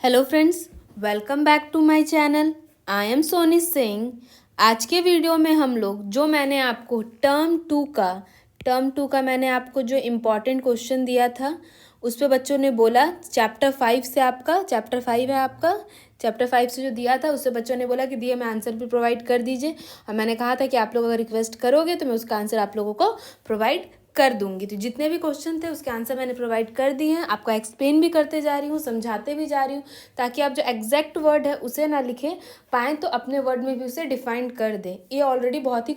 Hello friends, welcome back to my channel. I am Soni Singh. आज के video में हम लोग जो मैंने आपको टर्म टू का मैंने आपको जो इम्पोर्टेंट क्वेश्चन दिया था उस पे बच्चों ने बोला चैप्टर 5 से आपका चैप्टर 5 है आपका चैप्टर 5 से जो दिया था उससे बच्चों ने बोला कि दिए मैं आंसर भी प्रोवाइड कर दीजिए। और मैंने कहा था कि आप लोग अगर रिक्वेस्ट करोगे तो मैं उसका आंसर आप लोगों को प्रोवाइड कर दूंगी। तो जितने भी क्वेश्चन थे उसके आंसर मैंने प्रोवाइड कर दिए हैं। आपको एक्सप्लेन भी करते जा रही हूँ, समझाते भी जा रही हूँ, ताकि आप जो एग्जैक्ट वर्ड है उसे ना लिखें पाएँ तो अपने वर्ड में भी उसे डिफाइन कर दें। ये ऑलरेडी बहुत ही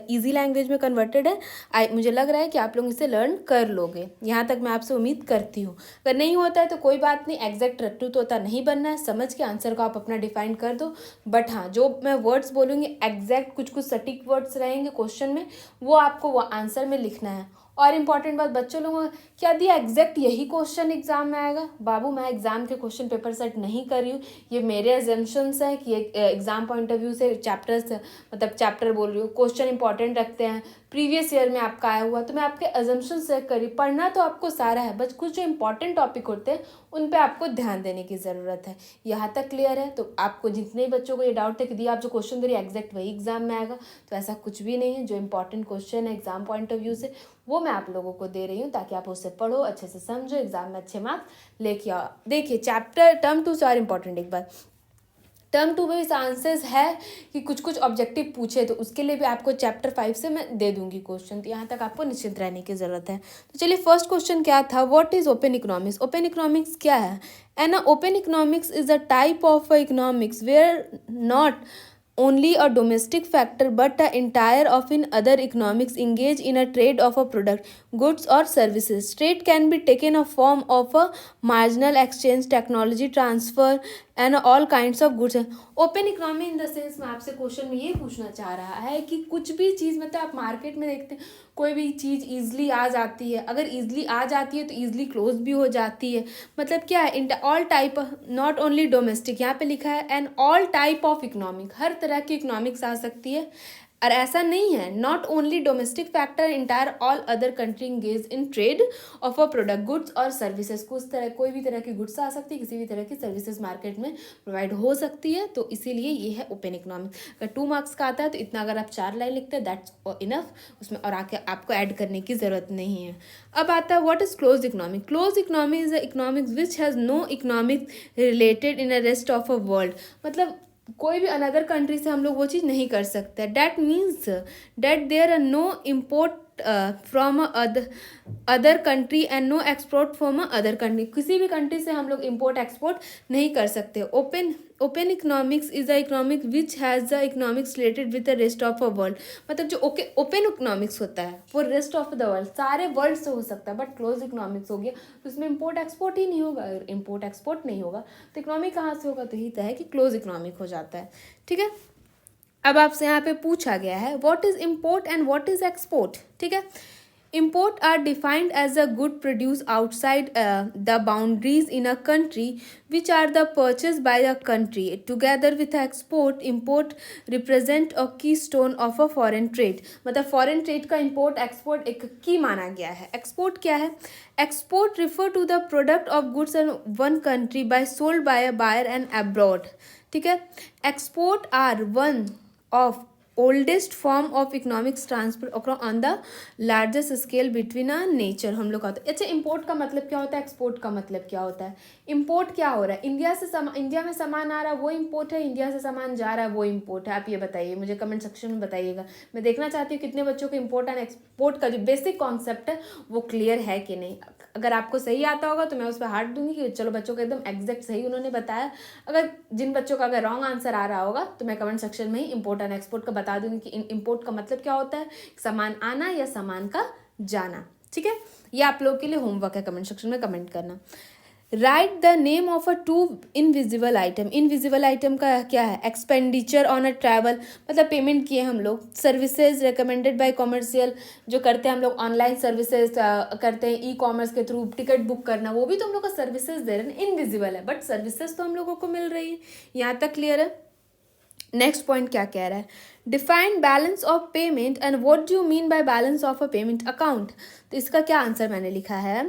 ईजी लैंग्वेज में कन्वर्टेड है। मुझे लग रहा है कि आप लोग इसे लर्न कर लोगे। यहाँ तक मैं आपसे उम्मीद करती हूँ। अगर नहीं होता है तो कोई बात नहीं, एग्जैक्ट रट्टू तोता नहीं बनना है, समझ के आंसर को आप अपना डिफाइन कर दो। बट हाँ, जो मैं वर्ड्स बोलूँगी एग्जैक्ट कुछ सटीक वर्ड्स रहेंगे क्वेश्चन में, वो आपको वो आंसर में लिखना है। और इम्पॉर्टेंट बात, बच्चों लोगों क्या दिया एग्जैक्ट यही क्वेश्चन एग्जाम में आएगा? बाबू, मैं एग्जाम के क्वेश्चन पेपर सेट नहीं कर रही हूँ, ये मेरे एजम्पशंस है कि एग्जाम पॉइंट ऑफ व्यू से चैप्टर बोल रही हूँ, क्वेश्चन इंपॉर्टेंट रखते हैं, प्रीवियस ईयर में आपका आया हुआ, तो मैं आपके एजम्पशन चेक करी। पढ़ना तो आपको सारा है, बस कुछ जो इंपॉर्टेंट टॉपिक होते हैं उन पे आपको ध्यान देने की ज़रूरत है। यहाँ तक क्लियर है? तो आपको जितने बच्चों को ये डाउट है कि दिया आप जो क्वेश्चन दे रही एग्जैक्ट वही एग्जाम में आएगा, तो ऐसा कुछ भी नहीं है। जो इंपॉर्टेंट क्वेश्चन है एग्जाम पॉइंट ऑफ व्यू से वो मैं आप लोगों को दे रही हूँ, ताकि आप उससे पढ़ो, अच्छे से समझो, एग्जाम में अच्छे मार्क्स लेके आओ। देखिए चैप्टर टर्म 2 से और इम्पॉर्टेंट एक बार, टर्म 2 में इस आंसर्स है कि कुछ ऑब्जेक्टिव पूछे, तो उसके लिए भी आपको चैप्टर 5 से मैं दे दूंगी क्वेश्चन। तो यहाँ तक आपको निश्चिंत रहने की ज़रूरत है। तो चलिए, फर्स्ट क्वेश्चन क्या था? What is open economics? Open economics क्या है? And open economics is a type of economics where not only a domestic factor but a entire of in other economics engage in a trade of a product, goods or services. Trade can be taken a form of a marginal exchange, technology transfer and all kinds of goods. Open economy in the sense में आपसे question में ये पूछना चाह रहा है कि कुछ भी चीज़ आप मार्केट में देखते हैं, कोई भी चीज़ ईजिली आ जाती है, अगर ईजिली आ जाती है तो ईजिली क्लोज भी हो जाती है। मतलब क्या है? All type, not only domestic, यहाँ पे लिखा है and all type of economic, हर तरह की इकोनॉमिक्स आ सकती है। और ऐसा नहीं है not only domestic factor, entire all other country engage in trade of a product, goods और सर्विसेज। कोई भी तरह की गुड्स आ सकती है, किसी भी तरह की सर्विसेज मार्केट में प्रोवाइड हो सकती है। तो इसीलिए ये है ओपन इकोनॉमिक्स। अगर 2 मार्क्स का आता है तो इतना, अगर आप 4 लाइन लिखते हैं दैट्स इनफ, उसमें और आके आपको ऐड करने की ज़रूरत नहीं है। अब आता है what is close economic? Close economy is a economics which has no economic related in a rest of a world. मतलब कोई भी अनदर कंट्री से हम लोग वो चीज़ नहीं कर सकते। That means that there are no import from other country and no export from other country. किसी भी कंट्री से हम लोग इम्पोर्ट एक्सपोर्ट नहीं कर सकते। Open economics is a economic which has the economics related with the rest of a world. मतलब जो ओपन इकोनॉमिक्स होता है वो रेस्ट ऑफ द वर्ल्ड, सारे वर्ल्ड से हो सकता है। बट क्लोज इकोनॉमिक्स हो गया तो उसमें इम्पोर्ट एक्सपोर्ट ही नहीं होगा। अगर इम्पोर्ट एक्सपोर्ट नहीं होगा तो इकोनॉमिक कहाँ से होगा? तो यही तो है कि क्लोज इकोनॉमिक हो जाता है। ठीक है, अब आपसे यहाँ पे पूछा गया है what is import and what is export. ठीक है, import are defined as a good produced outside the boundaries in a country which are the purchased by a country. Together with export, import represent a keystone of a foreign trade. मतलब foreign trade का import export एक की माना गया है। export क्या है? export refer to the product of goods in one country by sold by a buyer and abroad. ठीक है, export are one of oldest form of economics transfer on the largest scale between a nature. हम लोग का होता है। अच्छा, import का मतलब क्या होता है? एक्सपोर्ट का मतलब क्या होता है? इम्पोर्ट क्या हो रहा है? इंडिया में सामान आ रहा है वो इम्पोर्ट है, इंडिया से सामान जा रहा है वो इम्पोर्ट है। आप ये बताइए, मुझे कमेंट सेक्शन में बताइएगा। मैं देखना चाहती हूँ कितने बच्चों को इम्पोर्ट एंड एक्सपोर्ट का जो बेसिक कॉन्सेप्ट है वो क्लियर है कि नहीं। अगर आपको सही आता होगा तो मैं उस पर हार्ट दूंगी कि चलो बच्चों को एकदम एग्जैक्ट सही उन्होंने बताया। अगर जिन बच्चों का अगर रॉन्ग आंसर आ रहा होगा तो मैं कमेंट सेक्शन में ही इम्पोर्ट एंड एक्सपोर्ट का बता दूंगी कि इम्पोर्ट का मतलब क्या होता है, सामान आना या सामान का जाना। ठीक है, ये आप लोगों के लिए होमवर्क है, कमेंट सेक्शन में कमेंट करना। Write the name of a to invisible item. Invisible item का क्या है? एक्सपेंडिचर ऑन अ ट्रैवल, मतलब पेमेंट किए हम लोग। सर्विसेज रिकमेंडेड बाय कॉमर्शियल, जो करते हैं हम लोग ऑनलाइन सर्विसेज करते हैं ई कॉमर्स के थ्रू, टिकट बुक करना, वो भी तो हम लोग का सर्विसेज दे रहे हैं। इनविजिबल है बट सर्विसेज तो हम लोगों को मिल रही है। यहाँ तक क्लियर है? नेक्स्ट पॉइंट क्या कह रहा है? Define balance of payment and what do you mean by balance of a payment account. तो इसका क्या आंसर मैंने लिखा है?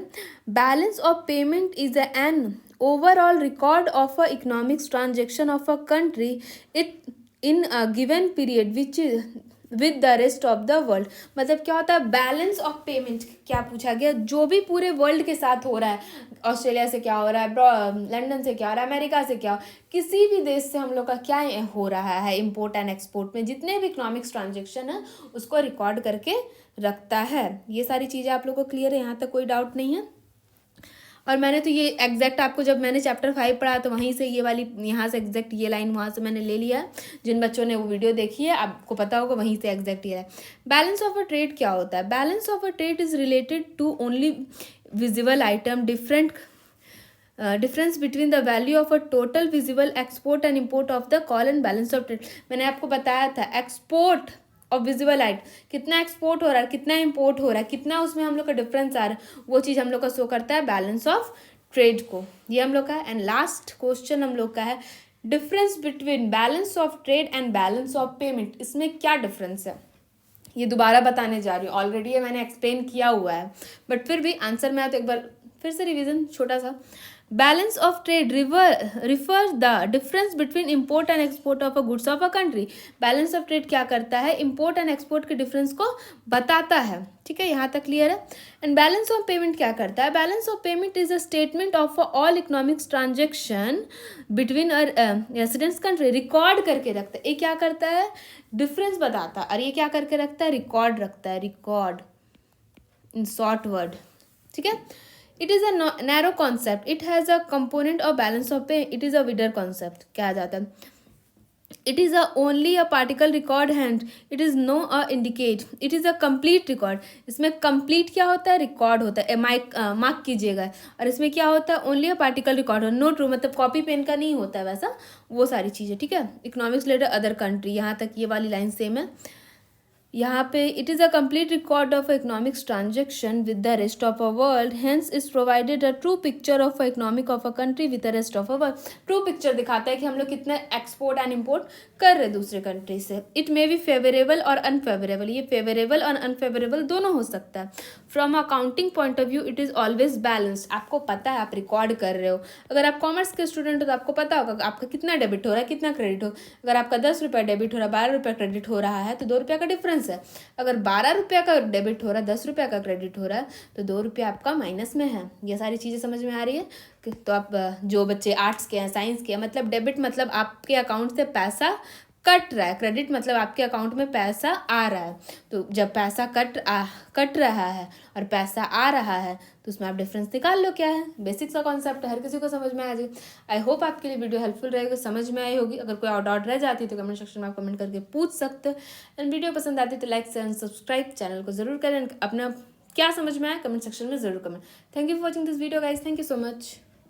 Balance of payment is an overall record of a economics transaction of a country it in a given period which is with the rest of the world. मतलब क्या होता है बैलेंस ऑफ पेमेंट, क्या पूछा गया, जो भी पूरे वर्ल्ड के साथ हो रहा है, ऑस्ट्रेलिया से क्या हो रहा है, लंदन से क्या हो रहा है, अमेरिका से क्या हो, किसी भी देश से हम लोग का क्या हो रहा है इम्पोर्ट एंड एक्सपोर्ट में, जितने भी इकोनॉमिक्स ट्रांजेक्शन है उसको रिकॉर्ड करके रखता है। ये सारी चीज़ें आप लोग को क्लियर है, यहाँ तक कोई डाउट नहीं है। और मैंने तो ये एग्जैक्ट आपको जब मैंने चैप्टर 5 पढ़ा तो वहीं से ये वाली यहाँ से एग्जैक्ट ये लाइन वहाँ से मैंने ले लिया है। जिन बच्चों ने वो वीडियो देखी है आपको पता होगा वहीं से एग्जैक्ट ये है। बैलेंस ऑफ अ ट्रेड क्या होता है? Balance of a trade is related to only visible item difference between the value of a total visible export and import of the call and balance of trade. मैंने आपको बताया था export और visible आइट कितना export हो रहा है, कितना इंपोर्ट हो रहा है, कितना उसमें हम लोग का डिफरेंस आ रहा है, वो चीज़ हम लोग का शो करता है बैलेंस ऑफ ट्रेड को। ये हम लोग का है। एंड लास्ट क्वेश्चन हम लोग का है difference between balance of trade and balance of payment. इसमें क्या डिफरेंस है ये दोबारा बताने जा रही हूँ, ऑलरेडी ये मैंने एक्सप्लेन किया हुआ है बट फिर भी आंसर में आया तो एक बार फिर से रिवीजन छोटा सा। Balance of trade refers the difference between import and export of a goods of a country. Balance of trade क्या करता है, इम्पोर्ट एंड एक्सपोर्ट के डिफरेंस को बताता है। ठीक है, यहाँ तक क्लियर है। एंड बैलेंस ऑफ पेमेंट क्या करता है? Balance of payment is a statement of all economics transaction between residence country. Record करके रखता है। ये क्या करता है? डिफरेंस बताता है। और ये क्या करके रखता है? रिकॉर्ड रखता है, रिकॉर्ड इन शॉर्ट वर्ड। ठीक है, it is a narrow concept, it has a component of balance of pay, it is a wider concept कहा जाता है। It is a only a particle record hand, it is no a indicate, it is a complete record. इसमें complete क्या होता है? Record होता है, mark कीजिएगा। और इसमें क्या होता है? Only a particle record, no true, मतलब कॉपी पेन का नहीं होता है वैसा, वो सारी चीज़ें। ठीक है, इकोनॉमिक्स रिलेटेड अदर कंट्री, यहाँ तक ये वाली लाइन सेम है। यहाँ पे it is a complete record of economics transaction with the rest of a world, hence is provided a true picture of economic of a country with the rest of a world. True picture दिखाता है कि हम लोग कितने export and import कर रहे दूसरे country से। इट मे बी फेवरेबल और अनफेवरेबल, ये फेवरेबल और अनफेवरेबल दोनों हो सकता है। From accounting point of view it is always balanced. आपको पता है आप रिकॉर्ड कर रहे हो। अगर आप कॉमर्स के स्टूडेंट हो तो आपको पता होगा आपका कितना डेबिट हो रहा है, कितना क्रेडिट हो। अगर आपका 10 रुपये डेबिट हो रहा है, 12 रुपये क्रेडिट हो रहा है तो 2 रुपये का डिफरेंस है। अगर 12 रुपये का डेबिट हो रहा है, 10 रुपये का क्रेडिट हो रहा है तो 2 रुपये आपका माइनस में है। ये सारी चीज़ें समझ में आ रही है। तो आप जो बच्चे आर्ट्स के हैं, साइंस के हैं, मतलब डेबिट मतलब आपके अकाउंट से पैसा कट रहा है, क्रेडिट मतलब आपके अकाउंट में पैसा आ रहा है। तो जब पैसा कट रहा है और पैसा आ रहा है तो उसमें आप डिफरेंस निकाल लो क्या है। बेसिक सा कॉन्सेप्ट हर किसी को समझ में आ जाए। आई होप आपके लिए वीडियो हेल्पफुल रहेगा, समझ में आई होगी। अगर कोई और डाउट रह जाती है तो कमेंट सेक्शन में आप कमेंट करके पूछ सकते हो। एंड वीडियो पसंद आती है तो लाइक एंड सब्सक्राइब चैनल को जरूर करें। अपना क्या समझ में आया कमेंट सेक्शन में जरूर comment. Thank you for watching this video guys, thank you so much.